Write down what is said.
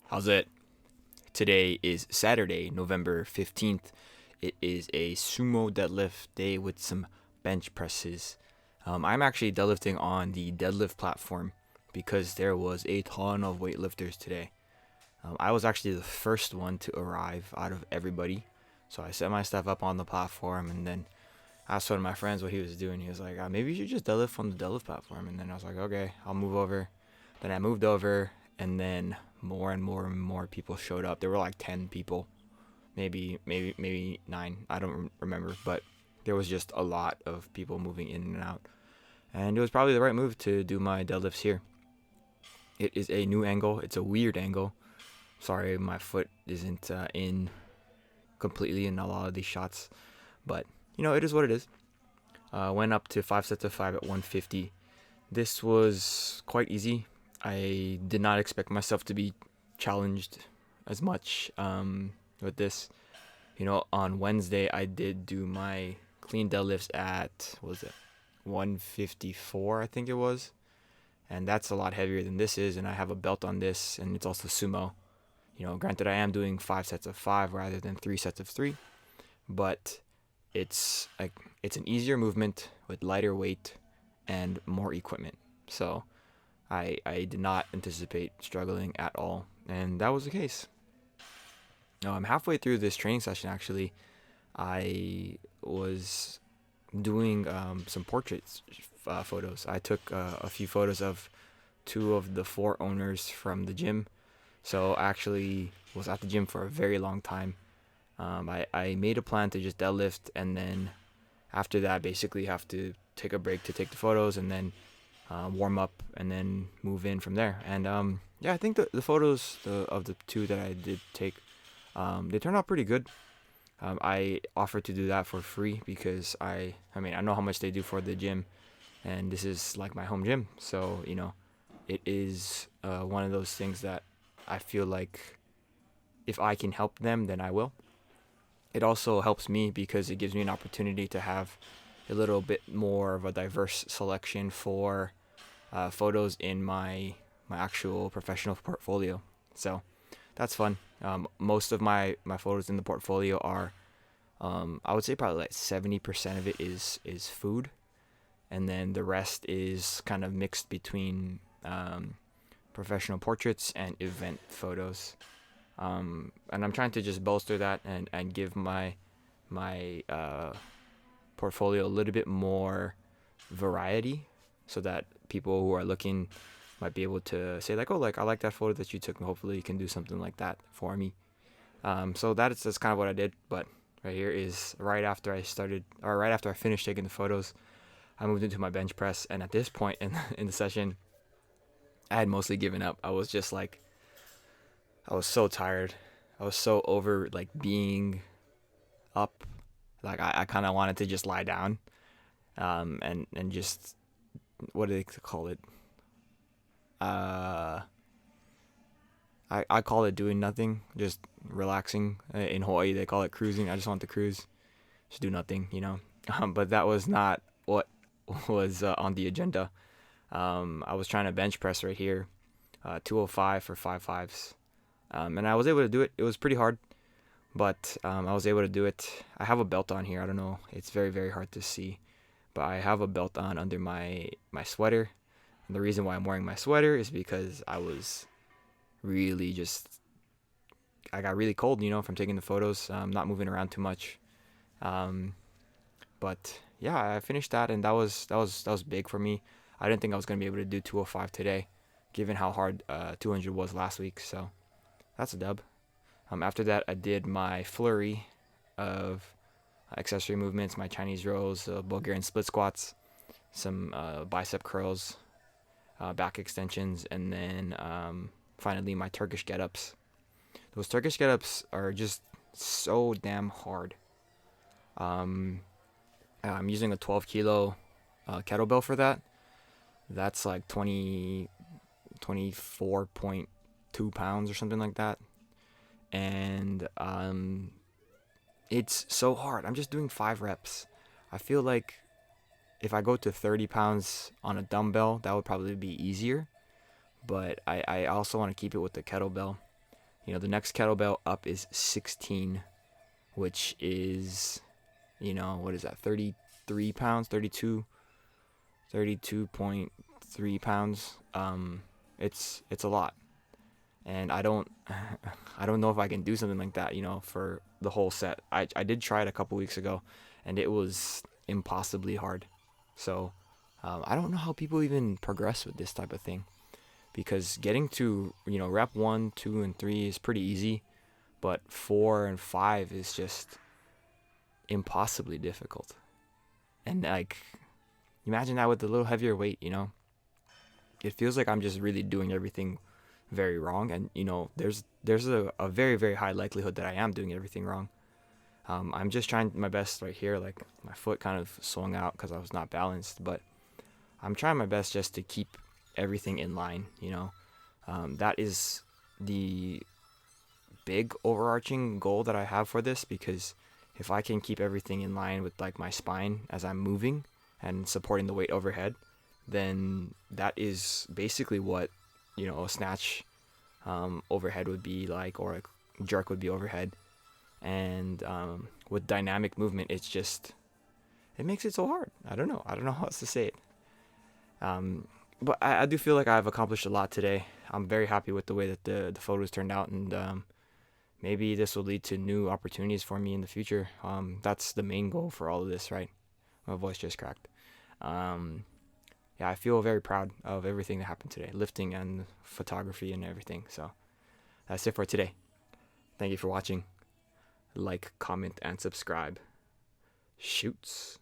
How's it? Today is Saturday, November 15th. It is a sumo deadlift day with some bench presses. I'm actually deadlifting on the deadlift platform because there was a ton of weightlifters today. I was actually the first one to arrive out of everybody. So I set my stuff up on the platform and then asked one of my friends what he was doing. He was like, maybe you should just deadlift on the deadlift platform. And then I was like, okay, I'll move over. Then I moved over, and then more and more and more people showed up. There were like 10 people, maybe 9. I don't remember, but there was just a lot of people moving in and out. And it was probably the right move to do my deadlifts here. It is a new angle. It's a weird angle. Sorry, my foot isn't in completely in a lot of these shots, but it is what it is. Went up to 5 sets of 5 at 150. This was quite easy. I did not expect myself to be challenged as much with this. On Wednesday I did do my clean deadlifts at, what was it, 154, I think it was. And that's a lot heavier than this is, and I have a belt on this, and it's also sumo. Granted, I am doing 5 sets of 5 rather than 3 sets of 3, but it's an easier movement with lighter weight and more equipment. So I did not anticipate struggling at all, and that was the case. Halfway through this training session, actually, I was doing some portraits photos. I took a few photos of 2 of the 4 owners from the gym. So I actually was at the gym for a very long time. I made a plan to just deadlift, and then after that, basically have to take a break to take the photos, and then warm up, and then move in from there. And yeah, I think the photos of the 2 that I did take, they turned out pretty good. I offered to do that for free because I know how much they do for the gym, and this is like my home gym. So it is one of those things that I feel like if I can help them, then I will. It also helps me because it gives me an opportunity to have a little bit more of a diverse selection for photos in my actual professional portfolio. So that's fun. Most of my photos in the portfolio are, I would say probably like 70% of it is food, and then the rest is kind of mixed between professional portraits and event photos. And I'm trying to just bolster that and give my portfolio a little bit more variety, so that people who are looking might be able to say like, oh, like I like that photo that you took, and hopefully you can do something like that for me. So that's kind of what I did. But right here is right after I finished taking the photos, I moved into my bench press, and at this point in the session, I had mostly given up. I was just like, I was so tired. I was so over like being up. Like I kind of wanted to just lie down, and just, what do they call it? Uh, I call it doing nothing, just relaxing. In Hawaii, they call it cruising. I just want to cruise, just do nothing. But that was not what was on the agenda. I was trying to bench press right here, 205 for 5.5s, and I was able to do it. It was pretty hard, but I was able to do it. I have a belt on here. I don't know. It's very, very hard to see, but I have a belt on under my sweater. And the reason why I'm wearing my sweater is because I was really I got really cold, from taking the photos, not moving around too much. Um, but yeah, I finished that, and that was big for me. I didn't think I was gonna be able to do 205 today, given how hard 200 was last week. So that's a dub. After that, I did my flurry of accessory movements, my Chinese rows, Bulgarian split squats, some bicep curls, back extensions, and then finally my Turkish get-ups. Those Turkish get-ups are just so damn hard. Um, I'm using a 12 kilo kettlebell for that. That's like 24.2 pounds or something like that. And it's so hard. I'm just doing 5 reps. I feel like if I go to 30 pounds on a dumbbell, that would probably be easier. But I also want to keep it with the kettlebell. The next kettlebell up is 16, which is, what is that, 33 pounds, 32.3 pounds. It's a lot. And I don't know if I can do something like that, for the whole set. I did try it a couple weeks ago, and it was impossibly hard. So I don't know how people even progress with this type of thing, because getting to rep 1, 2, and 3 is pretty easy, but 4 and 5 is just impossibly difficult. And like, imagine that with a little heavier weight. It feels like I'm just really doing everything very wrong, and there's a very, very high likelihood that I am doing everything wrong. I'm just trying my best right here. Like, my foot kind of swung out because I was not balanced, but I'm trying my best just to keep everything in line. That is the big overarching goal that I have for this, because if I can keep everything in line with like my spine as I'm moving and supporting the weight overhead, then that is basically what a snatch overhead would be like, or a jerk would be overhead. And with dynamic movement, it makes it so hard. I don't know how else to say it. But I do feel like I've accomplished a lot today. I'm very happy with the way that the photos turned out, and maybe this will lead to new opportunities for me in the future. That's the main goal for all of this, right? My voice just cracked. Yeah, I feel very proud of everything that happened today, lifting and photography and everything. So that's it for today. Thank you for watching. Like, comment, and subscribe. Shoots.